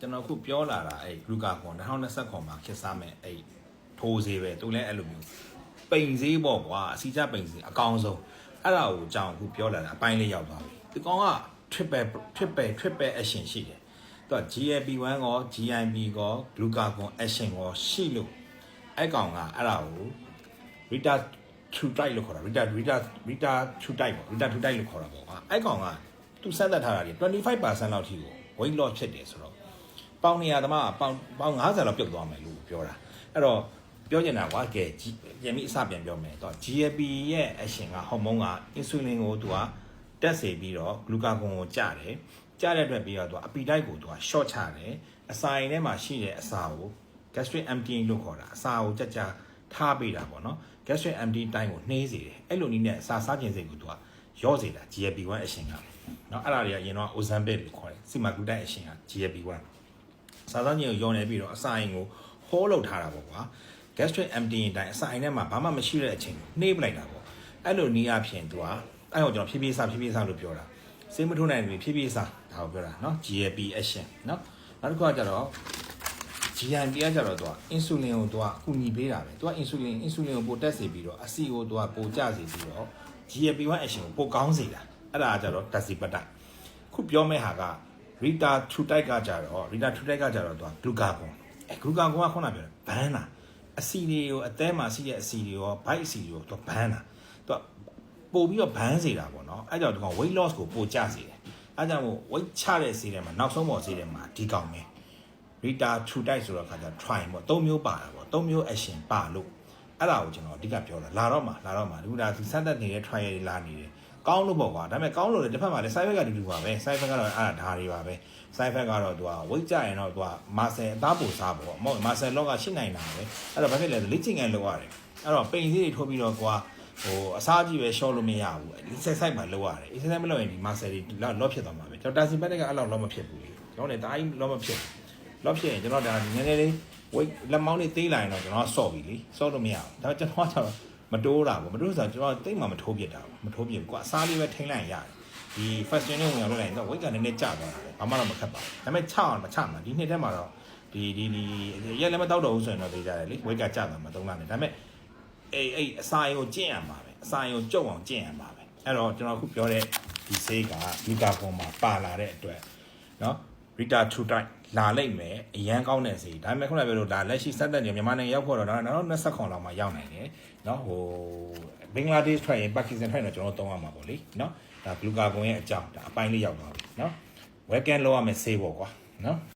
ကျွန်တော်ခုပြောလာတာအဲ့ဂလူကာကွန်2020ခွန်မှာခစ်စားမယ်အဲ့ထိုးဈေးပဲသူလည်းအဲ့လိုမျိုးပိန်ဈေးပေါ့ကွာအစီချပိန်ဈေးအကောင်ဆုံးအဲ့ဒါကိုကြောင်ခုပြောလာတာအပိုင်းလေးရောက်သွားပြီဒီကောင်က triple action ရှိတယ်သူက GLP-1 ကော GIP ကောဂလူကာကွန် action ကောရှိလို့အဲ့ကောင်ကအဲ့ဒါကို Rita True Type လို့ခေါ်တာ Rita True Type ပေါ့ Rita True Type လို့ခေါ်တာပေါ့အဲ့ကောင်ကသူစမ်းသပ်ထားတာ25% လောက်ထိကို weight loss ဖြစ်တယ်ဆိုတော့ပေါင်100သမားပေါင်50လောက်ပြုတ်သွားမယ်လို့ပြောတာအဲ့တော့ပြောချင်တာကွာကဲပြန်ပြီးအစပြန်ပြောမယ်တော့ GLP ရဲ့ action ကဟော်မုန်းက insulin ကိုသူကတက်စေပြီးတော့ glucagon ကိုကျတယ်ကျတဲ့အတွက်ပြီးတော့သူက appetite ကိုသူက short ချတယ်အစာအိမ်ထဲမှာရှိတဲ့အစာကို gastric emptying လို့ခေါ်တာအစာကိုကြထားပေးတာပေါ့နော် gastric empty time ကိုနှေးစေတယ်အဲ့လိုနည်းနဲ့အစာစားခြင်းစိတ်ကိုသူကရော့စေတာ GLP-1 action ကเนาะအဲ့ဒါတွေကအရင်တော့ Ozempic လို့ခေါ်တယ် semaglutide action က GLP-1 စားစားခြင်းကိုရောနေပြီးတော့အစာအိမ်ကိုဟောလုပ်ထားတာပေါ့ကွာ gastric emptying တိုင်းအစာအိမ်ထဲမှာဘာမှမရှိတဲ့အချိန်ကိုနှေးပလိုက်တာပေါ့အဲ့လိုနည်းအဖြစ်သူကအဲ့တော့ကျွန်တော်ဖြည်းဖြည်းစားလို့ပြောတာစေးမထိုးနိုင်ဘူးဖြည်းဖြည်းစားဒါကိုပြောတာเนาะ GLP action เนาะနောက်တစ်ခုကကျတော့ GIP ကကြတော့သူက insulin ကိုသူကကူညီပေးတာပဲသူက insulin ကိုပိုတက်စေပြီးတော့အဆီကိုသူကပိုကျစေပြီးတော့ GLP-1 action ကိုပိုကောင်းစေတာအဲ့ဒါကကြတော့ Tazipatide ခုပြောမဲ့ဟာက Rita True Type ကကြတော့သူက glucagon အဲ glucagon ကခုနပြောတယ်ဘန်းတာအဆီတွေကိုအသေးမှာရှိတဲ့အဆီတွေရော bite အဆီတွေရောသူကဘန်းတာသူကပို့ပြီးတော့ဘန်းစေတာပေါ့နော်အဲ့ကြောင့်ဒီကောင် weight loss ကိုပိုကျစေတယ်အဲ့ကြောင့်မို့ weight ချတဲ့ဆီတွေမှာနောက်ဆုံးပေါ်ဆီတွေမှာဒီကောင်ပဲRita True Type ဆိုတော့ခါကျ try ပေါ့၃မျိုးပါတာပေါ့၃မျိုး action ပါလို့အဲ့ဒါကိုကျွန်တော်အဓိကပြောတာလာတော့မှာဒီကဒီစက်သက်နေတဲ့ trial တွေလာနေတယ်ကောင်းလို့ပေါ့ကွာဒါပေမဲ့ကောင်းလို့လည်းတစ်ဖက်မှာလည်း side effect ကတူပါပဲ side effect ကတော့အဲ့ဒါတွေပါပဲ side effect ကတော့သူက weight ကျရင်တော့သူက muscle အသားပိုစားပေါ့မဟုတ် muscle loss ကရှိနိုင်တာပဲအဲ့တော့ဘာဖြစ်လဲဆိုလေ့ကျင့်ငယ်လုပ်ရတယ်အဲ့တော့ပိန်စည်းတွေထိုးပြီးတော့ကွာဟိုအစားကြီးပဲ short လို့မရဘူး exercise မှာလုပ်ရတယ် exercise မလုပ်ရင်ဒီ muscle တွေ loss ဖြစ်သွားမှာပဲကျွန်တော် Tazipatide ကအဲ့လောက် loss မဖြစ်ဘူးလေကျွန်တော်လည်းဒါကြီး loss မဖြစ်လော့ဖြစ်ရင်ကျွန်တော်ဒါနည်းနည်းလေး weight လက်မောင်းလေးသေးလာရင်တော့ကျွန်တော်ဆော့ပြီလေဆော့လို့မရဘူးဒါပေမဲ့ကျွန်တော်ကတော့မတိုးတာဘူးမတိုးဆိုတော့ကျွန်တော်တိတ်မှမထိုးပြစ်တာဘူးမထိုးပြစ်ဘူးကွာအစားလေးပဲထိန်းလိုက်ရတယ်ဒီ first train နဲ့ဝင်ရောက်လိုက်ရင်တော့ weight ကနည်းနည်းကျသွားတာဘာမှတော့မခက်ပါဘူးဒါပေမဲ့ချအောင်မချမှာဒီနှစ်ထဲမှာတော့ဒီရက်လည်းမတောက်တော့ဘူးဆိုရင်တော့သိကြတယ်လေ weight ကကျသွားမှာ3လနဲ့ဒါပေမဲ့အဲ့အစာရင်ကိုကျင့်ရမှာပဲအစာရင်ကိုကြုတ်အောင်ကျင့်ရမှာပဲအဲ့တော့ကျွန်တော်အခုပြောတဲ့ဒီဆေးကဂလူကာကွန်မှာပါလာတဲ့အတွက်เนาะRita True Type လာလိုက်မယ်အရန်ကောင်းတဲ့စီဒါပေမဲ့ခုနကပြောလို့ဒါလက်ရှိစက်တက်နေမြန်မာနိုင်ငံရောက်ဖို့တော့နောက်20ခွန်လောက်မှရောက်နိုင်တယ်เนาะဟိုဘင်္ဂလားဒေ့ရှ်ထွက်ရင်ပါကစ္စတန်ထွက်ရင်ကျွန်တော်သုံးရမှာပေါ့လေเนาะဒါဂလူကာကွန်ရဲ့အကြောင်းဒါအပိုင်းလေးရောက်သွားပြီเนาะ welcome လုပ်ရမယ်ဆေးပေါ့ကွာเนาะ